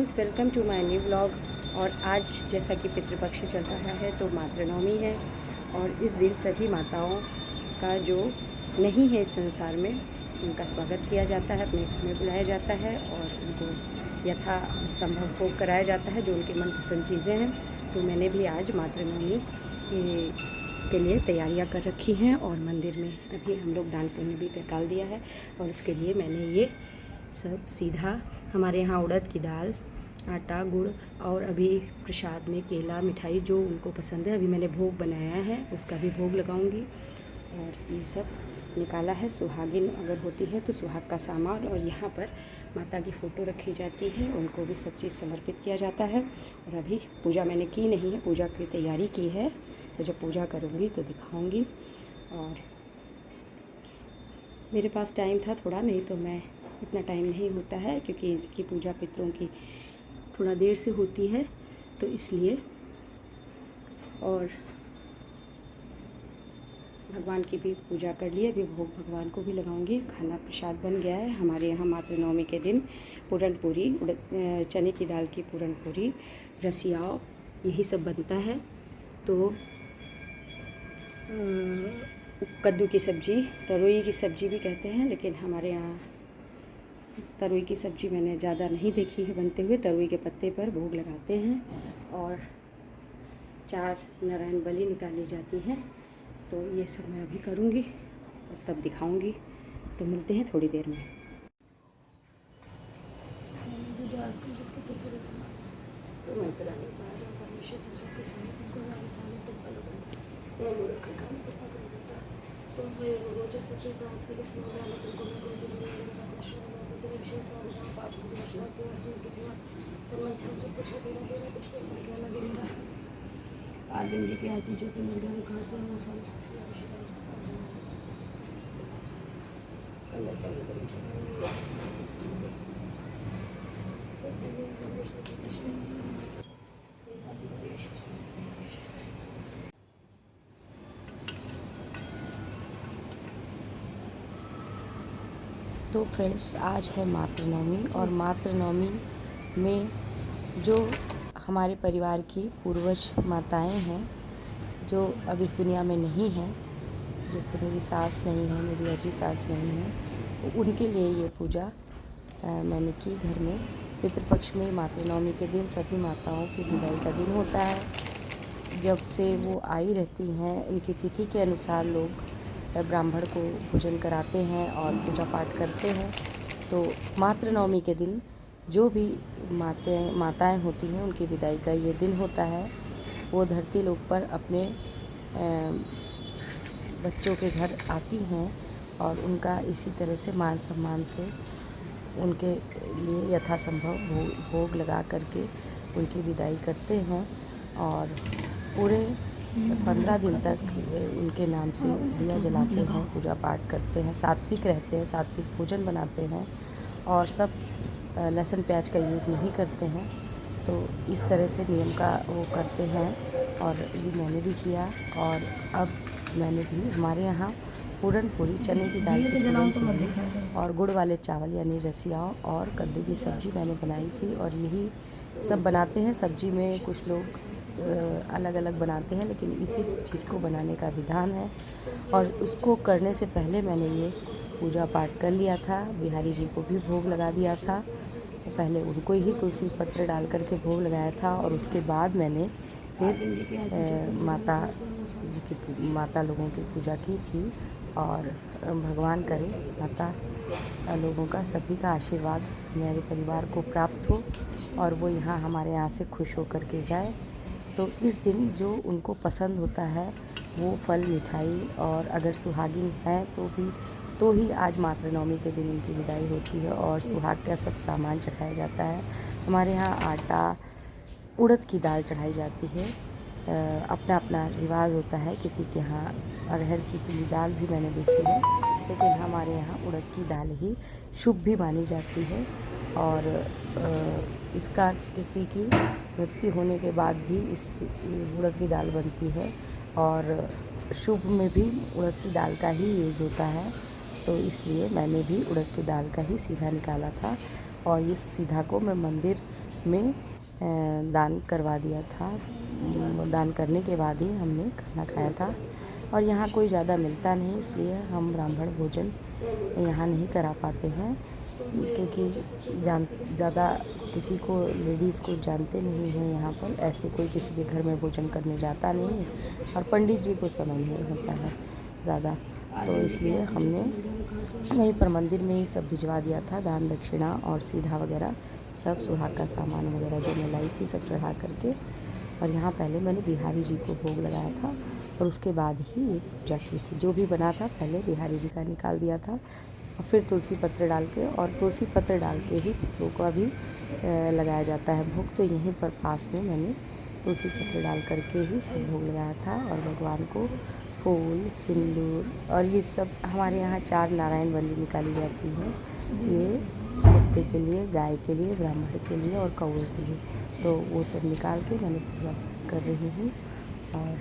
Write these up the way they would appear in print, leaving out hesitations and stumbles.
Friends, welcome to my new vlog. और आज जैसा कि पितृपक्ष चल रहा है तो मातृनवमी है और इस दिन सभी माताओं का जो नहीं है इस संसार में उनका स्वागत किया जाता है, अपने घर में बुलाया जाता है और उनको यथा संभव भोग कराया जाता है जो उनकी मनपसंद चीज़ें हैं। तो मैंने भी आज मातृनवमी के लिए तैयारियां कर रखी हैं और मंदिर में अभी हम लोग दान पुण्य भी निकाल दिया है और उसके लिए मैंने ये सब सीधा हमारे यहाँ उड़द की दाल, आटा, गुड़ और अभी प्रसाद में केला, मिठाई जो उनको पसंद है अभी मैंने भोग बनाया है, उसका भी भोग लगाऊंगी। और ये सब निकाला है। सुहागिन अगर होती है तो सुहाग का सामान, और यहाँ पर माता की फ़ोटो रखी जाती है, उनको भी सब चीज़ समर्पित किया जाता है। और अभी पूजा मैंने की नहीं है, पूजा की तैयारी की है, तो जब पूजा करूँगी तो दिखाऊँगी। और मेरे पास टाइम था थोड़ा, नहीं तो मैं इतना टाइम नहीं होता है क्योंकि इसकी पूजा पितरों की थोड़ा देर से होती है तो इसलिए। और भगवान की भी पूजा कर ली, अभी भोग भगवान को भी लगाऊंगी। खाना प्रसाद बन गया है। हमारे यहाँ मातृनवमी के दिन पूरन पूरी, चने की दाल की पूरन पूरी, रसियाव, यही सब बनता है। तो कद्दू की सब्ज़ी, तरोई की सब्ज़ी भी कहते हैं, लेकिन हमारे यहाँ तरोई की सब्ज़ी मैंने ज़्यादा नहीं देखी है बनते हुए। तरोई के पत्ते पर भोग लगाते हैं और 4 नारायण बलि निकाली जाती है। तो ये सब मैं अभी करूँगी और तब दिखाऊँगी। तो मिलते हैं थोड़ी देर में। आर्यन जी की आरती जो कि मिल गया कहाँ से तो फ्रेंड्स, आज है मातृनवमी और मातृनवमी में जो हमारे परिवार की पूर्वज माताएं हैं जो अब इस दुनिया में नहीं हैं, जैसे मेरी सास नहीं है, मेरी अजी सास नहीं है, तो उनके लिए ये पूजा मैंने की घर में। पितृपक्ष में मातृनवमी के दिन सभी माताओं की विदाई का दिन होता है। जब से वो आई रहती हैं उनकी तिथि के अनुसार लोग ब्राह्मण को भोजन कराते हैं और पूजा पाठ करते हैं। तो मातृनवमी के दिन जो भी माताएं होती हैं उनकी विदाई का ये दिन होता है। वो धरती लोक पर अपने बच्चों के घर आती हैं और उनका इसी तरह से मान सम्मान से उनके लिए यथासंभव भोग लगा करके उनकी विदाई करते हैं। और पूरे 15 दिन तक उनके नाम से दिया जलाते हैं, पूजा पाठ करते हैं, सात्विक रहते हैं, सात्विक भोजन बनाते हैं और सब लहसुन प्याज का यूज़ नहीं करते हैं। तो इस तरह से नियम का वो करते हैं और ये मैंने भी किया। और अब मैंने भी हमारे यहाँ पूरन पूरी, चने की दाल की पूरन पूरी और गुड़ वाले चावल यानी रसियाव और कद्दू की सब्ज़ी मैंने बनाई थी। और यही सब बनाते हैं। सब्ज़ी में कुछ लोग अलग अलग बनाते हैं, लेकिन इसी चीज़ को बनाने का विधान है। और उसको करने से पहले मैंने ये पूजा पाठ कर लिया था। बिहारी जी को भी भोग लगा दिया था। तो पहले उनको ही तुलसी पत्र डाल करके भोग लगाया था और उसके बाद मैंने फिर माता लोगों की पूजा की थी। और भगवान करे माता लोगों का, सभी का आशीर्वाद मेरे परिवार को प्राप्त हो और वो यहाँ हमारे यहाँ से खुश होकर के जाए। तो इस दिन जो उनको पसंद होता है वो फल, मिठाई, और अगर सुहागिन है तो ही आज मातृनवमी के दिन उनकी विदाई होती है और सुहाग का सब सामान चढ़ाया जाता है। हमारे यहाँ आटा, उड़द की दाल चढ़ाई जाती है। अपना अपना रिवाज होता है, किसी के यहाँ अरहर की पीली दाल भी मैंने देखी है, लेकिन हमारे यहाँ उड़द की दाल ही शुभ भी मानी जाती है। और इसका किसी की मृत्यु होने के बाद भी इस उड़द की दाल बनती है और शुभ में भी उड़द की दाल का ही यूज़ होता है। तो इसलिए मैंने भी उड़द की दाल का ही सीधा निकाला था और इस सीधा को मैं मंदिर में दान करवा दिया था। दान करने के बाद ही हमने खाना खाया था। और यहाँ कोई ज़्यादा मिलता नहीं, इसलिए हम ब्राह्मण भोजन यहाँ नहीं करा पाते हैं, क्योंकि ज़्यादा किसी को, लेडीज़ को जानते नहीं हैं यहाँ पर। ऐसे कोई किसी के घर में भोजन करने जाता नहीं है, और पंडित जी को समय नहीं होता है ज़्यादा, तो इसलिए हमने वहीं पर मंदिर में ही सब भिजवा दिया था, दान दक्षिणा और सीधा वगैरह सब, सुहाग का सामान वगैरह जो मैं लाई थी सब चढ़ा करके। और यहाँ पहले मैंने बिहारी जी को भोग लगाया था, और उसके बाद ही ये पूजा की थी। जो भी बना था पहले बिहारी जी का निकाल दिया था, और फिर तुलसी पत्र डाल के, और तुलसी पत्र डाल के ही पितरों को भी लगाया जाता है भोग। तो यहीं पर पास में मैंने तुलसी पत्र डाल करके ही सब भोग लगाया था, और भगवान को फूल, सिंदूर, और ये सब हमारे यहाँ 4 नारायण बलि निकाली जाती है। ये कुत्ते के लिए, गाय के लिए, ब्राह्मण के लिए और कौवे के लिए, तो वो सब निकाल के मैंने पूजा कर रही हूँ। और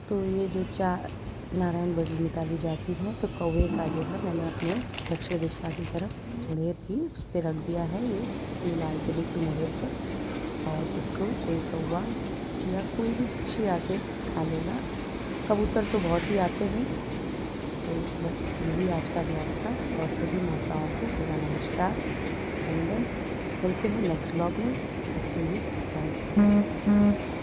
तो ये जो 4 नारायण बलि निकाली जाती है, तो कौवे का जो है मैंने अपने दक्षिण दिशा की तरफ मुड़ेर थी उस पर रख दिया है, ये लाल किले की मुड़ेर पर, और इसको कोई कौवा या कोई भी पक्षी आके खा लेगा। कबूतर तो बहुत ही आते हैं। तो बस यही आज का ब्लॉग था, और सभी माताओं को मेरा नमस्कार, वंदन। मिलते हैं नेक्स्ट ब्लॉग में, तब के लिए बाय।